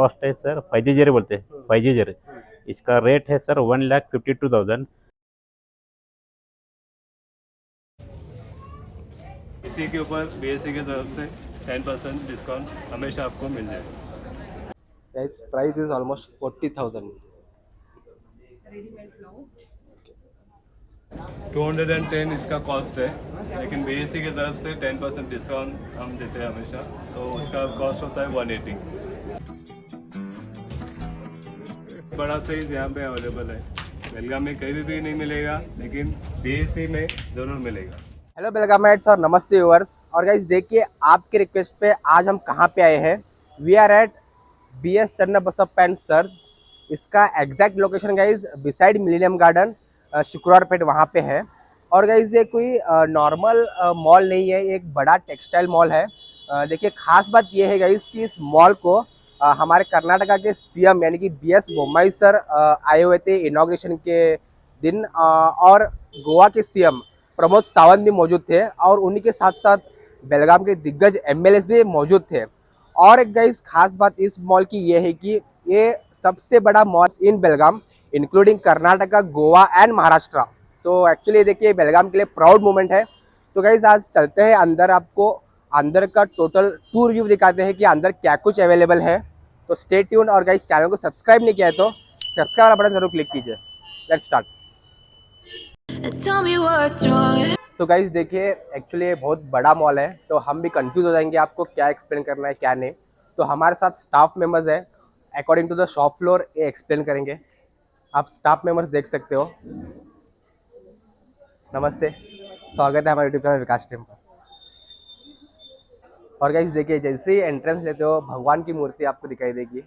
Cost है sir 5G बोलते हैं 5G। इसका रेट है सर 1,52,000। इसी के ऊपर BSC की तरफ से 10% डिस्काउंट हमेशा आपको मिल जाएगा। Guys, price is almost 40,000. 210 इसका कॉस्ट है, लेकिन BSC की तरफ से 10% डिस्काउंट हम देते हैं हमेशा, तो उसका कॉस्ट होता है 180। बड़ा साइज यहाँ पे अवेलेबल है। बेलगाम में कहीं भी नहीं मिलेगा, लेकिन BSC में ज़रूर मिलेगा। हेलो बेलगामेट्स और नमस्ते व्यूअर्स। और गाइस देखिए, आपके रिक्वेस्ट पे आज हम कहाँ पे आए हैं। We are at BS Channabasappa and sirs. इसका exact location guys beside millennium garden शुक्रवार पेट वहाँ पे है। और गाइस ये कोई नॉर्मल मॉल नहीं है, ये एक बड़ा टेक्सटाइल मॉल है। देखिए, खास बात ये है गाइस कि इस मॉल को हमारे कर्नाटका के CM यानी कि BS बोम्मई सर आए हुए थे इनॉग्रेशन के दिन, और गोवा के CM प्रमोद सावंत भी मौजूद थे, और उन्हीं के साथ साथ बेलगाम के दिग्गज MLAs भी मौजूद थे। और एक गाइस खास बात इस मॉल की ये है कि ये सबसे बड़ा mall in Belgaum, including Karnataka, Goa and Maharashtra. So actually देखिए, बेलगाम के लिए प्राउड मोमेंट है। तो गाइस आज चलते हैं अंदर, आपको अंदर का टोटल टूर व्यू दिखाते हैं कि अंदर क्या कुछ अवेलेबल है। तो स्टे ट्यून, और गाइस चैनल को सब्सक्राइब नहीं किया है तो सब्सक्राइब बटन जरूर क्लिक कीजिए। Let's start. तो गाइस देखिए, एक्चुअली ये बहुत बड़ा मॉल है, तो हम भी कंफ्यूज हो जाएंगे आपको क्या एक्सप्लेन करना है क्या नहीं। तो हमारे साथ स्टाफ मेंबर्स है, according to the shop floor ये एक्सप्लेन करेंगे। आप स्टाफ मेंबर्स देख सकते हो। नमस्ते, स्वागत है हमारे यूट्यूब चैनल विकास टीम पर। और गाइस देखिए, जैसे ही एंट्रेंस लेते हो भगवान की मूर्ति आपको दिखाई देगी।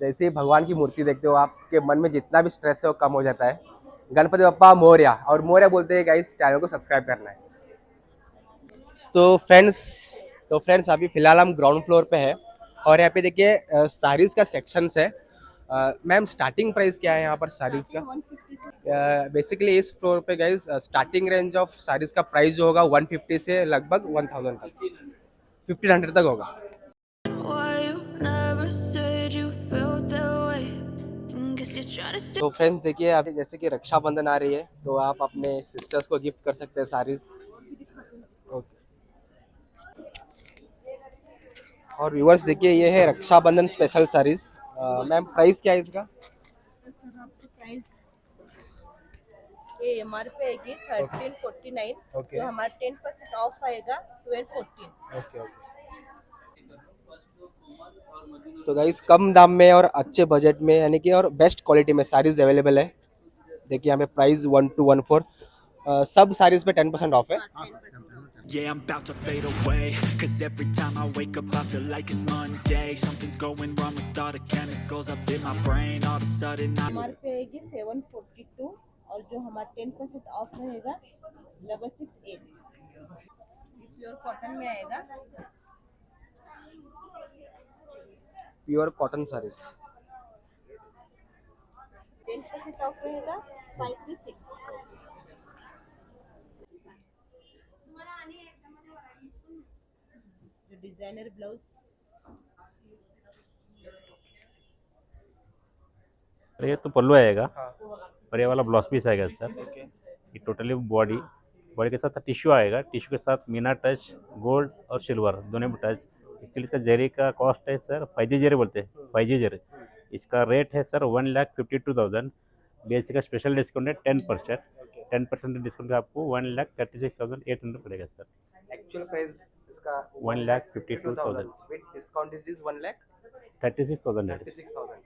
जैसे ही भगवान की मूर्ति देखते हो, आपके मन में जितना भी स्ट्रेस है वो कम हो जाता है। गणपति बप्पा मोरया, और मोरया बोलते हैं गाइस चैनल को सब्सक्राइब करना है। तो फ्रेंड्स अभी फिलहाल हम ग्राउंड फ्लोर पे है, और यहाँ पे देखिए साड़ीज़ का सेक्शंस है। मैम, स्टार्टिंग प्राइस क्या है यहाँ पर साड़ीज़ का? बेसिकली इस फ्लोर पे guys starting range of saris का प्राइस जो होगा 150 से लगभग 1000 तक, 1500 तक होगा। तो फ्रेंड्स देखिए, अभी जैसे कि रक्षाबंधन आ रही है, तो आप अपने सिस्टर्स को गिफ्ट कर सकते हैं साड़ीज़। ओके। और व्यूअर्स देखिए, ये है Rakshabandhan special saris. Ma'am, price क्या है इसका? सर आपको प्राइस ये MRP आएगी 1349, ओके जो हमारा 10% ऑफ आएगा 1214। Okay okay. तो गाइस कम दाम में और अच्छे बजट में, यानी कि और बेस्ट क्वालिटी में साड़ीज अवेलेबल है। देखिए हमें प्राइस 1214, सब साड़ीज पे 10% ऑफ है। Yeah, I'm about to fade away, cause every time I wake up I feel like it's Monday. Something's going wrong with all the chemicals up in my brain. All of a sudden MRP आएगी 742, और जो हमारा 10% of रहेगा 1168। Pure cotton में आएगा। Pure cotton saris 10% of रहेगा 536। जो designer blouse ये तो पल्लू आएगा, और ये वाला ब्लाउज पीस आएगा सर। ये टोटली बॉडी के साथ टिश्यू आएगा, टिश्यू के साथ मीना टच गोल्ड और सिल्वर दोनों में टच। एक्चुअली इसका जरी का कॉस्ट है सर 5G बोलते हैं 5G। इसका रेट है सर 1,52,000। BSC का स्पेशल डिस्काउंट है 10%। 10% डिस्काउंट का आपको 1,36,800 पड़ेगा सर। एक्चुअल प्राइस इसका 1,52,000 विद डिस्काउंट इज 36,000 है। 1,36,000।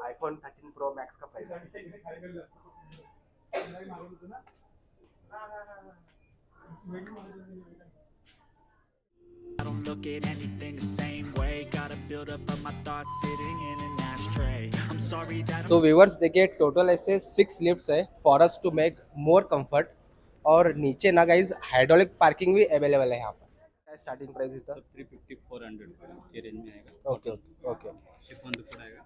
आईफोन 13 प्रो मैक्स का प्राइस है। I don't look at anything the same way. Gotta build up of my thoughts sitting in an ashtray. I'm sorry that तो viewers देखिए, total ऐसे 6 lifts है for us to make more comfort. और नीचे ना guys hydraulic parking भी available है यहाँ पर। स्टार्टिंग प्राइस इतना 350-400 के रेंज में आएगा। Okay okay okay. शिफॉन दुपट्टा आएगा।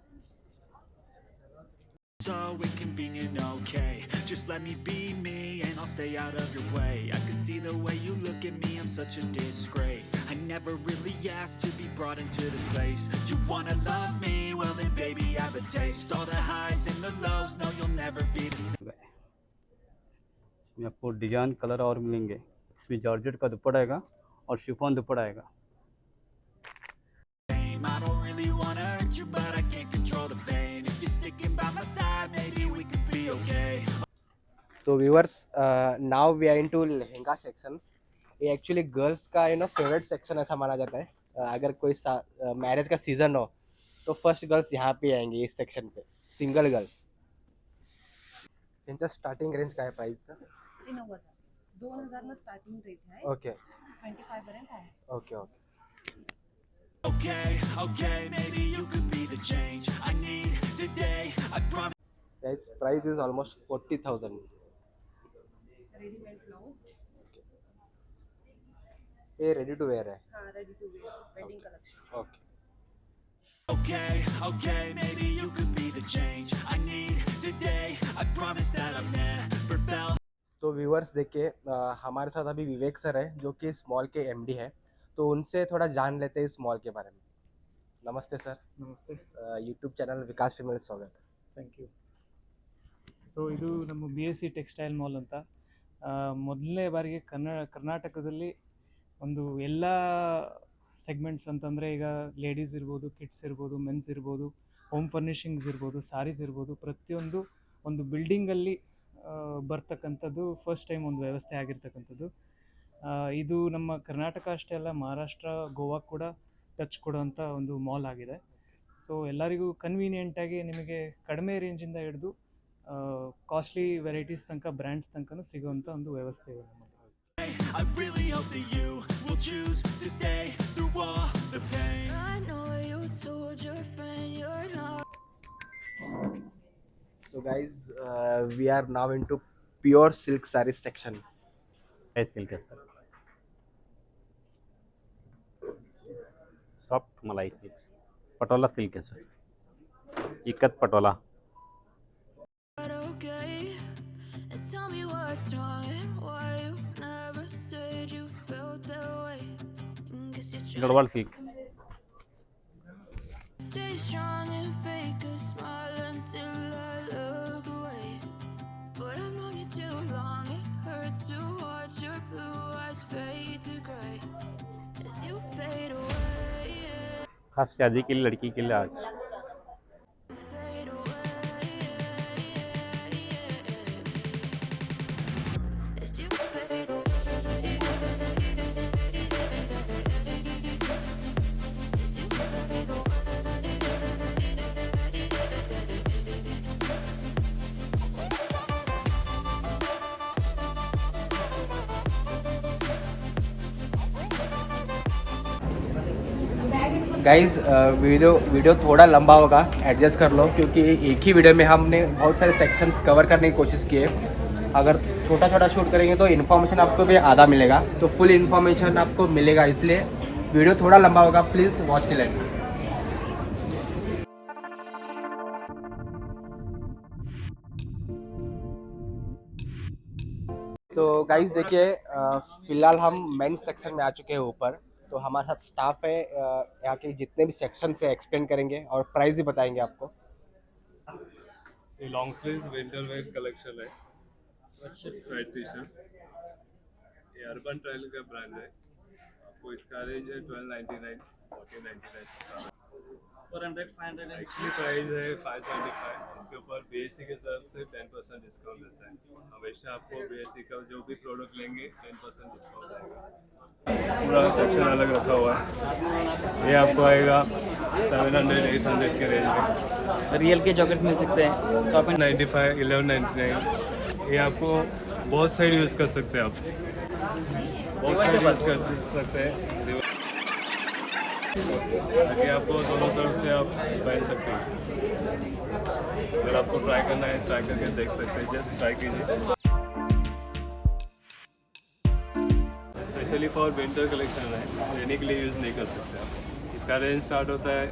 so inconvenient, okay. Just let me be me and I'll stay out of your way. I can see the way you look at me, I'm such a disgrace. I never really asked to be brought into this place. You wanna love me? Well then baby I have a taste. All the highs and the lows, no you'll never be the same. इसमें आपको design colour और मिलेंगे। इसमें georgette का दुपट्टा आएगा और chiffon दुपट्टा आएगा। I don't really wanna hurt you, but I can't control the pain. If you're sticking by my side, maybe we could be okay. तो viewers now we are into lehenga sections. ये actually girls का favourite section ऐसा माना जाता है। अगर कोई marriage का सीजन हो तो फर्स्ट गर्ल्स यहाँ पे आएंगे इस सेक्शन पे, सिंगल गर्ल्स। त्यांचा स्टार्टिंग रेंज काय प्राइस? 2000 स्टार्टिंग रेट आहे, ओके 25 पर्यंत आहे। Okay okay Okay, okay, maybe you could be the change I need today. I promise. Guys price is almost 40,000। Readymade blouse, ये रेडी टू वेयर है। हाँ ready to wear wedding collection. Okay Okay, okay, maybe you could be the change I need today. I promise that I've never felt. तो viewers देखिए हमारे साथ अभी विवेक sir है जो कि स्मॉल के एमडी है, तो उनसे थोड़ा जान लेते हैं स्मॉल के बारे में। नमस्ते सर। ನಮಸ್ತೆ, ಯೂಟ್ಯೂಬ್ ಚಾನಲ್ ವಿಕಾಸ್ ಫಿಮೇಲ್ ಸ್ವಾಗತ। Thank you. ಸೊ ಇದು ನಮ್ಮ BSc ಟೆಕ್ಸ್ಟೈಲ್ ಮಾಲ್ ಅಂತ ಮೊದಲನೇ ಬಾರಿಗೆ ಕರ್ನಾಟಕದಲ್ಲಿ ಒಂದು ಎಲ್ಲ ಸೆಗ್ಮೆಂಟ್ಸ್ ಅಂತಂದರೆ ಈಗ ಲೇಡೀಸ್ ಇರ್ಬೋದು, ಕಿಡ್ಸ್ ಇರ್ಬೋದು, ಮೆನ್ಸ್ ಇರ್ಬೋದು, ಹೋಮ್ ಫರ್ನಿಷಿಂಗ್ಸ್ ಇರ್ಬೋದು, ಸಾರೀಸ್ ಇರ್ಬೋದು, ಪ್ರತಿಯೊಂದು ಒಂದು ಬಿಲ್ಡಿಂಗಲ್ಲಿ ಬರ್ತಕ್ಕಂಥದ್ದು ಫಸ್ಟ್ ಟೈಮ್ ಒಂದು ವ್ಯವಸ್ಥೆ ಆಗಿರ್ತಕ್ಕಂಥದ್ದು। ಇದು ನಮ್ಮ ಕರ್ನಾಟಕ ಅಷ್ಟೇ ಅಲ್ಲ, ಮಹಾರಾಷ್ಟ್ರ, ಗೋವಾ ಕೂಡ ಟಚ್ ಕೊಡೋವಂಥ ಒಂದು ಮಾಲ್ ಆಗಿದೆ। ಸೊ ಎಲ್ಲರಿಗೂ ಕನ್ವೀನಿಯೆಂಟಾಗಿ ನಿಮಗೆ ಕಡಿಮೆ ರೇಂಜಿಂದ ಹಿಡಿದು ಕಾಸ್ಟ್ಲಿ ವೆರೈಟೀಸ್ ತನಕ, ಬ್ರ್ಯಾಂಡ್ಸ್ ತನಕನೂ ಸಿಗುವಂಥ ಒಂದು ವ್ಯವಸ್ಥೆ ಇದೆ ನಮ್ಮಲ್ಲಿ। I really hope that you will choose to stay through all the pain. I know you told your friend you're not. So guys, we are now into pure silk sarees section. Silk है sir, soft मलाई silk, Patola silk है sir, ikat Patola. But okay, and tell me what's wrong and why you never said you felt that way. Guess you're trying Garhwal silk, to stay strong and fake a smile until I look away. But I've known you too long, it hurts to watch your blue eyes fade to gray as you fade away. खास शादी के लिए, लड़की के लिए आज Fade away as you fade away. Guys video थोड़ा लंबा होगा, एडजस्ट कर लो, क्योंकि एक ही वीडियो में हमने बहुत सारे सेक्शंस कवर करने की कोशिश की है। अगर छोटा छोटा शूट करेंगे तो इन्फॉर्मेशन आपको भी आधा मिलेगा, तो फुल इन्फॉर्मेशन आपको मिलेगा, इसलिए वीडियो थोड़ा लंबा होगा, प्लीज़ वॉच टिल एंड। तो गाइज देखिए फिलहाल हम मेंस सेक्शन में आ चुके हैं ऊपर, तो हमारे साथ स्टाफ है, यहाँ के जितने भी सेक्शन से एक्सप्लेन करेंगे और प्राइस भी बताएंगे आपको। ये long sleeves winter wear collection है, स्वेट टी शर्ट्स। ये अर्बन ट्रायल का ब्रांड है, आपको इसका रेंज है 1299, 1499 400, 500। एक्चुअली प्राइस है 575। इसके ऊपर BSc की तरफ से 10% डिस्काउंट देता है। हमेशा आपको BSc का जो भी प्रोडक्ट लेंगे 10% डिस्काउंट आएगा। पूरा सेक्शन अलग रखा हुआ है। ये आपको आएगा 700-800 के रेंज में। रियल के जॉकेट्स मिल सकते हैं, टॉप एंड 95, 1199। ये आपको बहुत साइड यूज़ कर सकते हैं, आप बहुत साइड यूज़ कर सकते हैं, ताकि आपको दोनों तरफ से आप पहन सकते हैं इसे। अगर आपको ट्राई करना है, ट्राई करके देख सकते हैं, जस्ट ट्राई कीजिए। स्पेशली फॉर विंटर कलेक्शन है, रेनी के लिए यूज़ नहीं कर सकते आप। इसका रेंज स्टार्ट होता है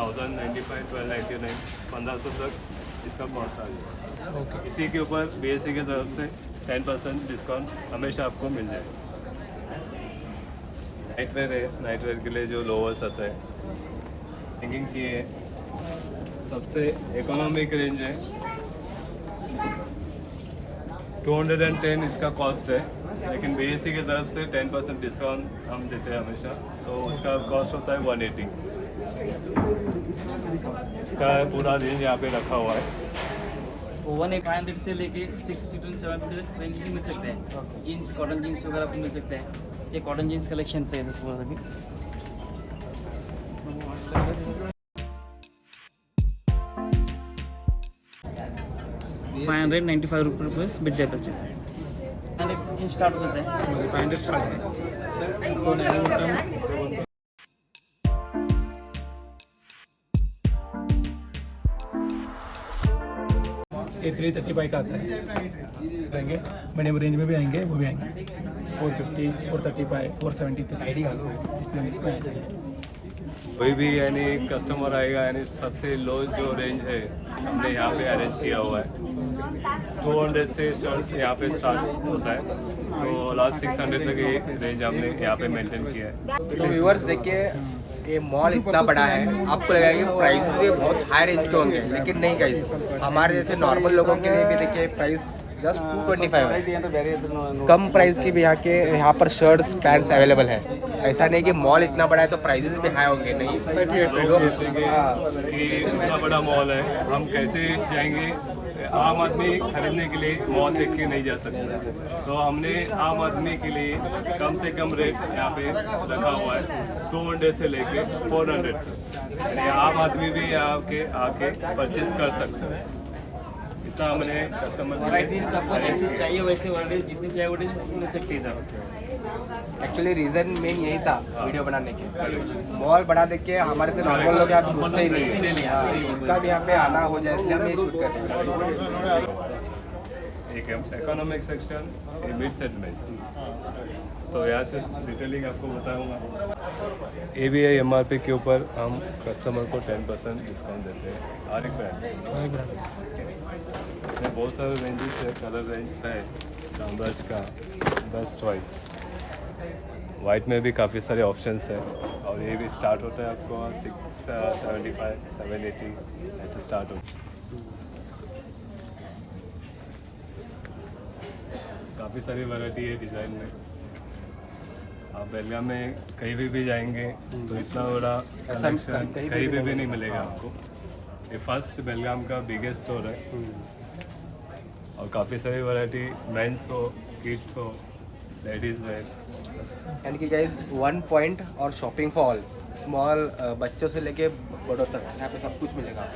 1095, 1299, 1500 तक इसका कॉस्ट आ जाएगा। इसी के ऊपर BSC की तरफ से 10% डिस्काउंट हमेशा आपको मिल जाएगा। नाइटवेयर है, नाइटवेयर के लिए जो लोवर्स आता है हैंगिंग की है, सबसे इकोनॉमिक रेंज है, 210 इसका कॉस्ट है, लेकिन BSC की तरफ से 10% डिस्काउंट हम देते हैं हमेशा, तो उसका कॉस्ट होता है 180। इसका पूरा रेंज यहाँ पे रखा हुआ है। 1500 से लेके 650 to 750 तक रेंज भी मिल सकते हैं। जीन्स, कॉटन जीन्स वगैरह आपको मिल सकते हैं। ये कॉटन जीन्स कलेक्शन से है थोड़ा सा भी। ₹595 मिड जाए बच्चे। 500 जीन्स स्टार्ट होते हैं। 500 स्टार्ट है। ये 335 का आता है, आएंगे मीडियम रेंज में भी आएंगे, वो भी आएंगे 450, 435, 473 इस रेंज में आ जाएंगे। कोई भी यानी कस्टमर आएगा यानी सबसे लो जो रेंज है हमने यहाँ पे अरेंज किया हुआ है। 200 से शर्ट्स यहाँ पे स्टार्ट होता है, तो लास्ट 600 तक ये रेंज हमने यहाँ पे मेंटेन किया है। तो व्यूअर्स देखिए, ये मॉल इतना बड़ा है, आपको लगेगा कि प्राइसेस भी बहुत हाई रेंज के होंगे, लेकिन नहीं गाइस, हमारे जैसे नॉर्मल लोगों के लिए भी देखिए प्राइस जस्ट 225 है। कम प्राइस की भी यहाँ पर शर्ट्स पैंट्स अवेलेबल है। ऐसा नहीं कि मॉल इतना बड़ा है तो प्राइसेस भी हाई होंगे, नहीं। लोग सोचेंगे कि इतना बड़ा मॉल है, हम कैसे जाएंगे, आम आदमी खरीदने के लिए मॉल देख के नहीं जा सकता, तो हमने आम आदमी के लिए कम से कम रेट यहाँ पे रखा हुआ है, 200 से लेके 400 तक, यानी आम आदमी भी यहाँ के आके परचेस कर सकते हैं। इतना हमने कस्टमर वैराइटीज आपको जैसे चाहिए वैसे वैराइटीज जितनी चाहिए वैराइटीज मिल सकती है। एक्चुअली रीजन मेन यही था वीडियो बनाने के, मॉल बड़ा देख के हमारे से नॉर्मल लोग यहाँ पे घुसते ही नहीं, उनका भी यहाँ पे आना हो जाए इसलिए हम ये शूट कर रहे हैं। एक इकोनॉमिक सेक्शन, एक मिड सेगमेंट, तो यहाँ से डिटेलिंग आपको बताऊंगा। ABI MRP के ऊपर हम कस्टमर को 10% डिस्काउंट देते हैं हर एक ब्रांड। इसमें बहुत सारे रेंजेस है, कलर रेंज है, ब्रश का बेस्ट वाइट में भी काफ़ी सारे ऑप्शंस हैं, और ये भी स्टार्ट होता है आपको 675, 780 ऐसे स्टार्ट होता है। काफ़ी सारी वैरायटी है डिज़ाइन में। आप बेलगाम में कहीं भी जाएंगे तो इतना बड़ा कलेक्शन कहीं भी नहीं मिलेगा आपको। ये फर्स्ट बेलगाम का बिगेस्ट स्टोर है, और काफ़ी सारी वैरायटी मेंस हो, किड्स हो, लेडीज़ वेयर, यानी कि गाइज 1 पॉइंट और शॉपिंग फॉर ऑल, स्मॉल बच्चों से लेके बड़ों तक यहाँ पे सब कुछ मिलेगा।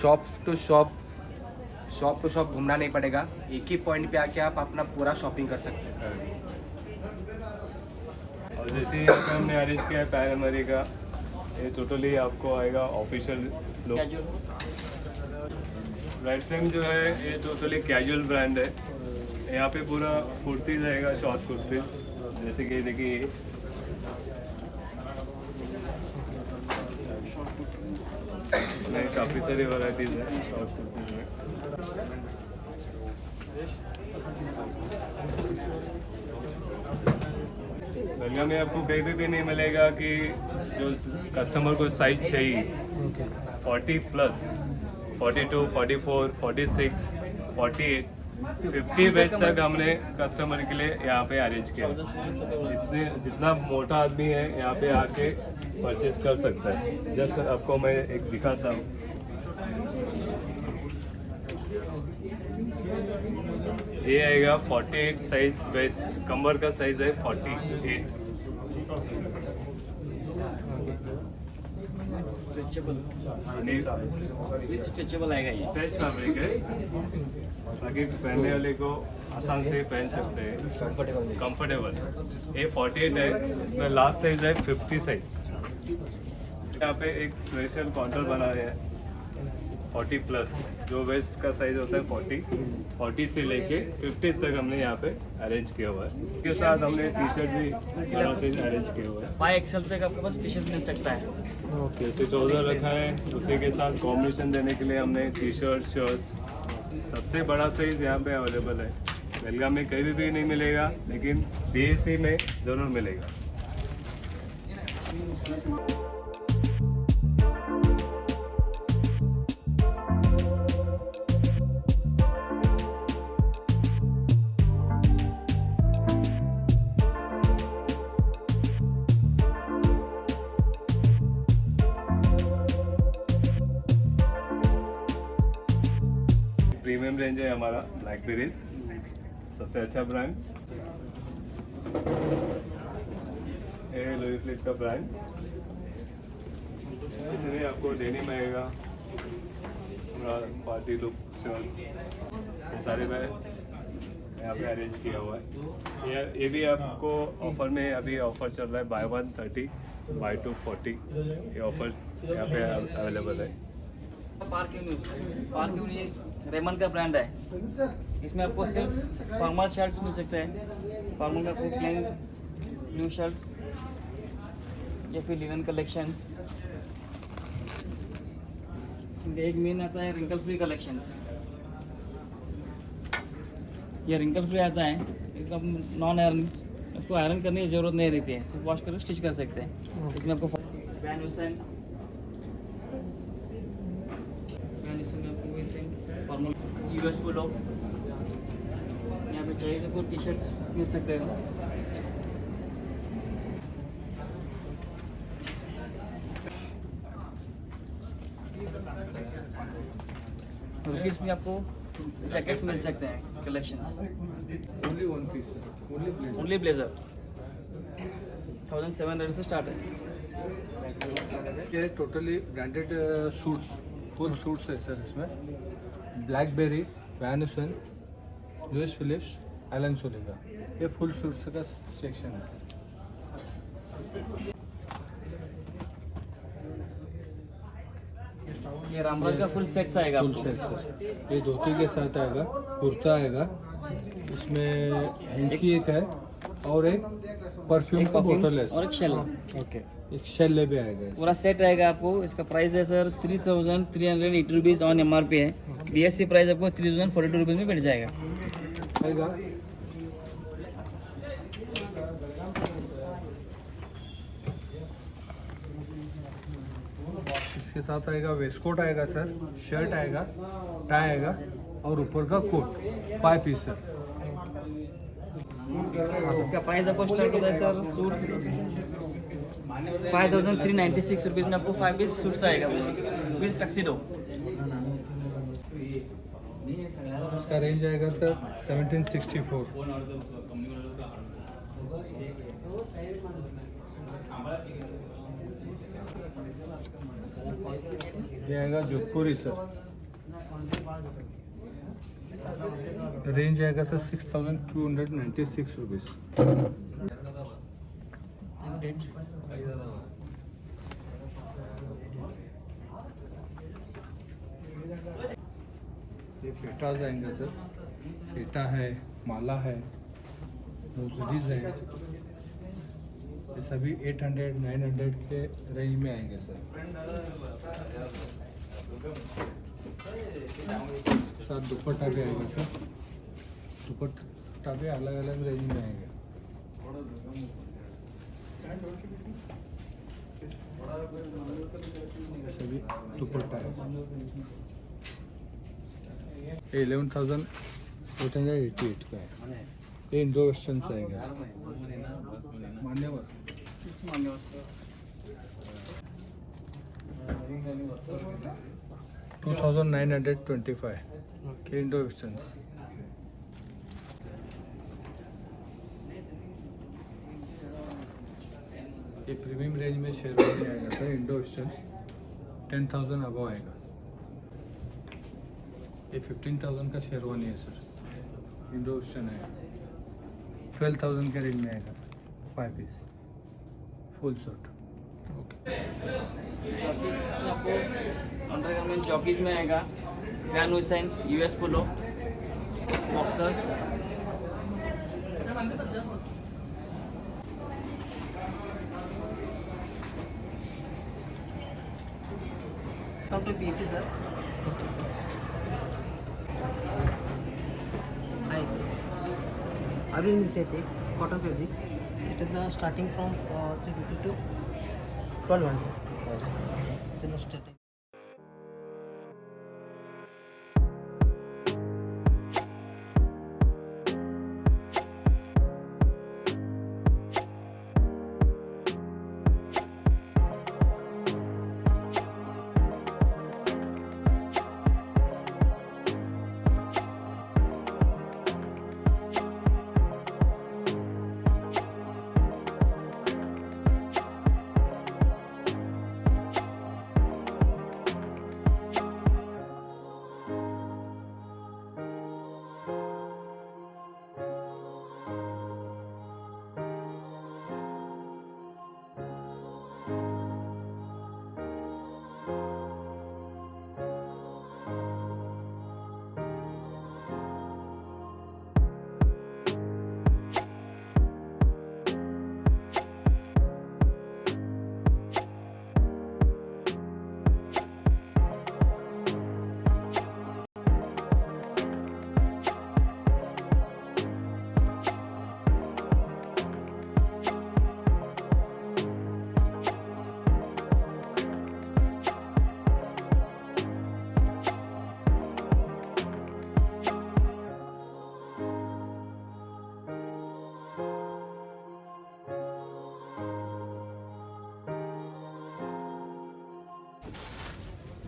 शॉप टू शॉप घूमना नहीं पड़ेगा, एक ही पॉइंट पे आके आप अपना पूरा शॉपिंग कर सकते हैं। और जैसे यहाँ पे हमने अरेंज किया है पैन अमेरिका, ये टोटली आपको आएगा ऑफिशियल लुक। राइट फ्लेम जो है ये टोटली कैजुअल ब्रांड है। यहाँ पे पूरा कुर्तीज रहेगा, शॉर्ट कुर्तीज, जैसे कि देखिए इसमें काफ़ी सारी वैराइटीज हैं शॉर्ट कुर्तीज में। बेलगाम में आपको कहीं भी नहीं मिलेगा कि जो कस्टमर को साइज चाहिए 40+, 42, 44, 46, 48, 50 वेज तक हमने कस्टमर के लिए यहाँ पे अरेंज किया। जितना मोटा आदमी है यहाँ पे आके परचेस कर सकता है। जस्ट आपको मैं एक दिखाता हूँ। ये आएगा 48 साइज वेस्ट, कमर का साइज है 48। स्ट्रेचेबल आएगा ये, स्ट्रेच फैब्रिक है, ताकि पहनने वाले को आसान से पहन सकते हैं, कंफर्टेबल। ये 48 है, इसमें लास्ट साइज है 50 साइज। यहाँ पे एक स्पेशल काउंटर बना है 40 प्लस, जो वेस्ट का साइज होता है 40 से लेके 50 तक हमने यहाँ पे अरेंज किया हुआ है। इसके साथ हमने टी शर्ट भी बड़ा साइज अरेंज किया हुआ है। 5XL तक आपके पास टी शर्ट मिल सकता है। जैसे ट्राउजर रखा है, उसी के साथ कॉम्बिनेशन देने के लिए हमने टी शर्ट, शर्ट्स, सबसे बड़ा साइज यहाँ पे अवेलेबल है। बेलगाम में कहीं भी नहीं मिलेगा, लेकिन BSC में ज़रूर मिलेगा। प्रीमियम रेंज है हमारा ब्लैकबेरीज, सबसे अच्छा ब्रांड है, लुई फिलिप का ब्रांड। इसमें आपको डेनिम आएगा, पार्टी लुक शर्ट्स, ये सारे मैं यहाँ पे अरेंज किया हुआ है। ये भी आपको ऑफर में, अभी ऑफर चल रहा है, बाय 1 30 बाय 2 40, ये ऑफर्स यहाँ पे अवेलेबल है। पार्क ये रेमंड का ब्रांड है। इसमें आपको सिर्फ फॉर्मल शर्ट्स मिल सकते हैं। फॉर्मल में आपको प्लेन न्यू शर्ट्स या फिर लिनन कलेक्शन। एक मेन आता है रिंकल फ्री कलेक्शंस। ये रिंकल फ्री आता है, एकदम नॉन आयरन, आपको आयरन करने की ज़रूरत नहीं रहती है, सिर्फ वॉश करके स्टिच कर सकते हैं। इसमें आपको Van Heusen formal US polo, यहाँ पे चाहिए तो टी शर्ट्स मिल सकते हैं। रुपीस में आपको जैकेट्स मिल सकते हैं, कलेक्शंस। ओनली ब्लेजर 1700 से स्टार्ट है। ये totally branded suits, full suits है सर। इसमें Blackberry, Van Heusen, Louis Philippe, Allen Solly का ये फुल सूट्स का सेक्शन है सर। ये रामराज का फुल सेट्स आएगा फुल आपको। Set sir. ये धोती के साथ आएगा, कुर्ता आएगा, इसमें हैंकी एक है और एक परफ्यूम का बोतल है और एक शेल। ओके, एक शेल भी आएगा। पूरा सेट रहेगा आपको। इसका प्राइस है सर 3380 रुपीज़ ऑन MRP है। BSC प्राइस आपको 3042 रुपीज़ में बैठ जाएगा। आएगा इसके साथ आएगा वेस्टकोट आएगा सर, शर्ट आएगा, टाई आएगा और ऊपर का कोट, 5 पीस सर। इसका प्राइस आपको स्टार्ट होता है सर सूट 5396 रुपीज़ में आपको 5 पीस सूट्स आएगा विद टक्सीडो। इसका रेंज आएगा सर 1764। ये आएगा जोधपुरी सर, रेंज आएगा सर 6296 रुपीज़। ये फेटाज आएंगे सर, फेटा है, माला है, रोजरीज है, ये सभी 800-900 के रेंज में आएंगे सर। साथ दुपट्टा भी आएगा सर, दुपट्टा भी अलग अलग रेंज में आएंगे। सभी दुपट्टा है, 11,888 का है। ये इंडो वेस्टर्न से आएगा मान्यवर। 2925 के इंडो वेस्टर्न। ये प्रीमियम रेंज में शेरवानी आएगा सर, इंडो वेस्टर्न 10,000 अबव आएगा। ये 15,000 का शेरवानी है सर, इंडो वेस्टर्न है, 12,000 के रेंज में आएगा, 5 पीस फुल सूट। जॉकीज में आपको अंडरगारमेंट जॉकीज में आएगा, Van Heusens, US Polo, boxers, Come to PC, sir. Hi. Arvind Milchete, cotton fabrics. It is the starting from 350 to 1200. It's in the starting.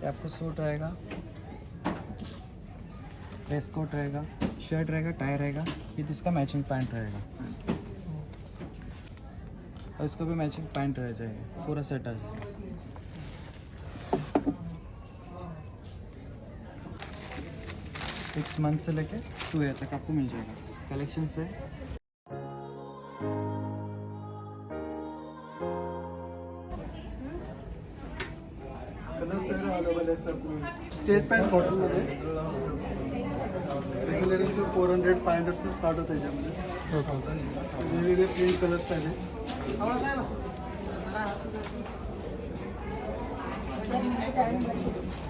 ये आपको suit रहेगा, dress coat रहेगा, shirt रहेगा, tie रहेगा, with इसका matching pant रहेगा और इसको भी मैचिंग पैंट रह जाएगा, पूरा सेट आ जाएगा। 6 मंथ से लेके 2 ईयर तक आपको मिल जाएगा। कलेक्शन से स्टेट पॅन्ट कॉटनमध्ये रेग्युलरचे 400-500 से स्टार्ट होतं याच्यामध्ये वेगवेगळे प्रिंट कलर्स आहेत.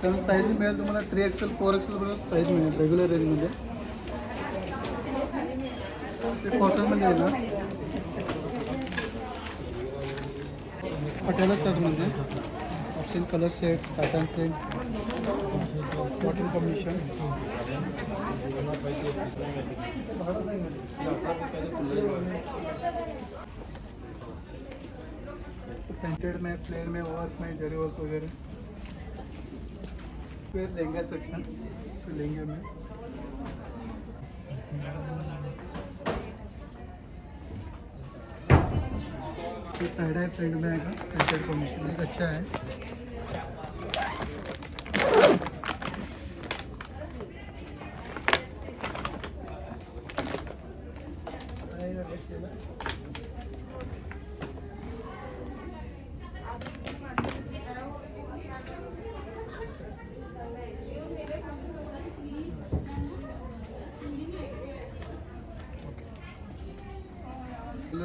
सर साईज मिळेल तुम्हाला 3XL 4XL पर्यंत साईज मिळेल रेग्युलर रेंजमध्ये. ते कॉटनमध्ये आहे ना, पटियाला सेटमध्ये option colour sets, pattern print, cotton combination. Printed में, प्लेन में, वर्क में, जरी वर्क वगैरह. फिर लहंगा सेक्शन, सो लहंगे में टाई डाई प्रिंट में आएगा. प्रिंटेड कॉम्बिनेशन एक अच्छा है.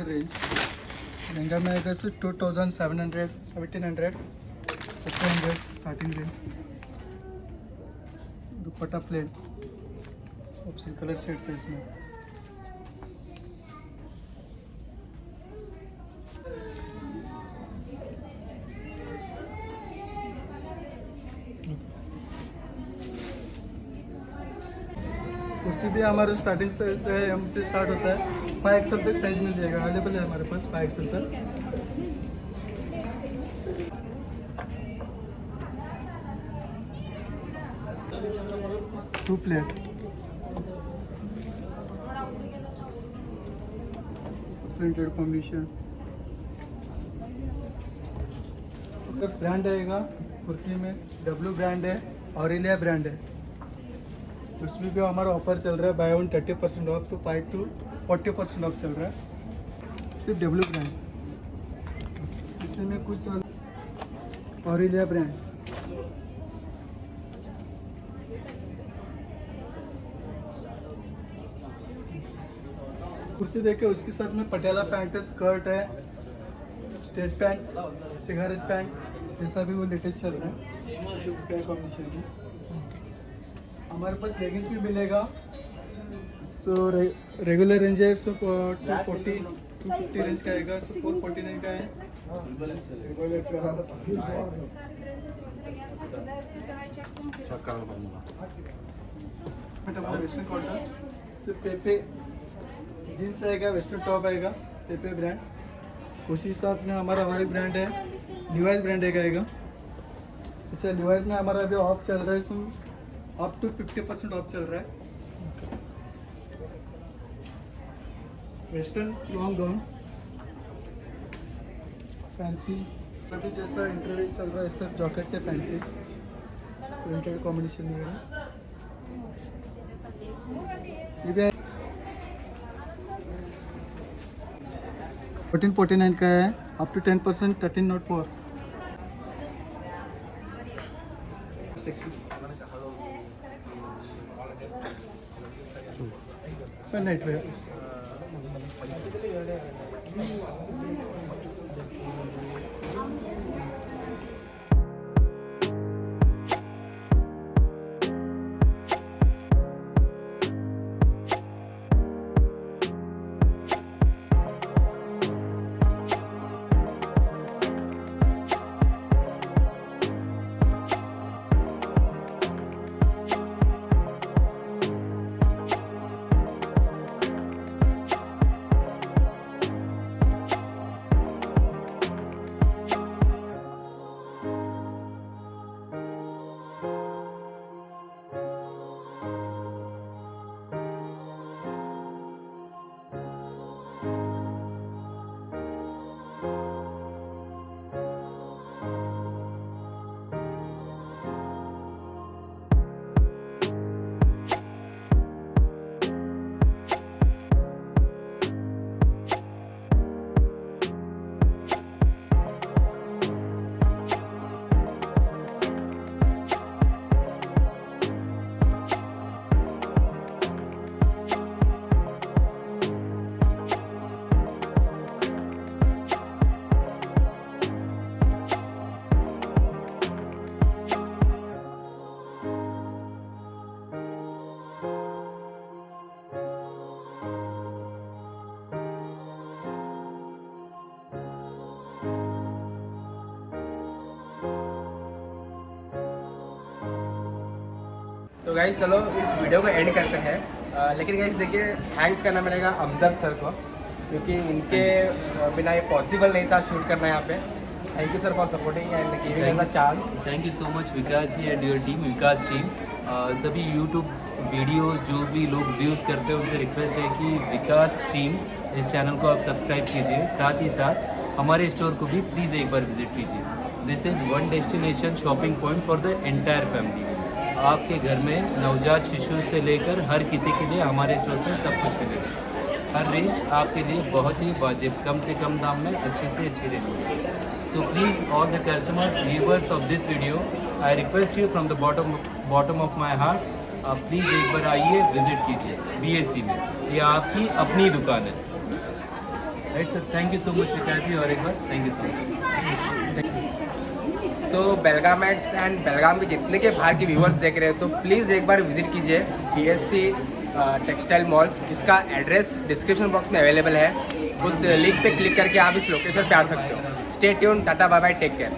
रेंज लहंगा में आएगा 2700, 1700, 1700 starting range. Dupatta plain, option colour sets है इसमें. कुर्ती भी हमारे स्टार्टिंग साइज है, एम से स्टार्ट होता है. 5XL तक साइज मिल जाएगा, अवेलेबल है हमारे पास 5XL तक. Two player printed combination. Brand आएगा कुर्ती में, डब्ल्यू ब्रांड है, ऑरेलिया ब्रांड है. उसमें भी हमारा ऑफर चल रहा है, buy 1 30% off to 5 to 40% off चल रहा है. सिर्फ डब्ल्यू ब्रांड इसमें कुछ ऑरेलिया ब्रांड, कुर्ती देखे उसके साथ में पटियाला पैंट है, स्कर्ट है, स्ट्रेट पैंट, सिगारेट पैंट, जैसा भी वो लेटेस्ट चल रहा है उसका कॉम्बिनेशन है। हमारे पास लेगिंग्स भी मिलेगा। सो रेगुलर रेंज है, सो 250 रेंज का आएगा, सो 449 का है। वेस्टर्न कॉटन, सो पेपे जीन्स आएगा, वेस्टर्न टॉप आएगा, पेपे ब्रांड। उसी साथ में हमारा और एक ब्रांड है, लिवाइस ब्रांड एक आएगा। इसे लिवाइस में हमारा अभी ऑफ चल रहा है, सो अप टू 50% ऑफ चल रहा है। वेस्टर्न लॉन्ग गाउन फैंसी, अभी जैसा इंटरव्यू चल रहा है सर, जॉकेट से फैंसी प्रिंटेड कॉम्बिनेशन में है। ये भी 1449 का है, up to 10% 1304। Sir night wear, तो गाइस चलो इस वीडियो को एंड करते हैं। लेकिन गाइस देखिए, थैंक्स करना पड़ेगा अमजद सर को, क्योंकि इनके बिना ये पॉसिबल नहीं था शूट करना यहाँ पे। Thank you sir for supporting and giving us the chance. Thank you so much Vikas ji and your team, Vikas team. सभी यूट्यूब वीडियोस जो भी लोग व्यूज़ करते हैं उनसे रिक्वेस्ट है कि विकास टीम इस चैनल को आप सब्सक्राइब कीजिए, साथ ही साथ हमारे स्टोर को भी प्लीज़ एक बार विजिट कीजिए। This is one destination shopping point for the entire family. आपके घर में नवजात शिशु से लेकर हर किसी के लिए हमारे स्टोर पर सब कुछ मिलेगा। हर रेंज आपके लिए बहुत ही वाजिब, कम से कम दाम में अच्छी से अच्छी रेंज मिलेगी। So please all the customers viewers of this video, I request you from the bottom of my heart, आप प्लीज़ एक बार आइए, विजिट कीजिए BSC में। ये आपकी अपनी दुकान है। Right sir, thank you so much Vikas ji, और एक बार थैंक यू सो मच। तो बेलगामेट्स एंड बेलगाम के जितने के बाहर के व्यूवर्स देख रहे हैं, तो प्लीज़ एक बार विजिट कीजिए BSC टेक्सटाइल मॉल्स। इसका एड्रेस डिस्क्रिप्शन बॉक्स में अवेलेबल है, उस लिंक पे क्लिक करके आप इस लोकेशन पे आ सकते हो। Stay tune, tata bye bye, take care.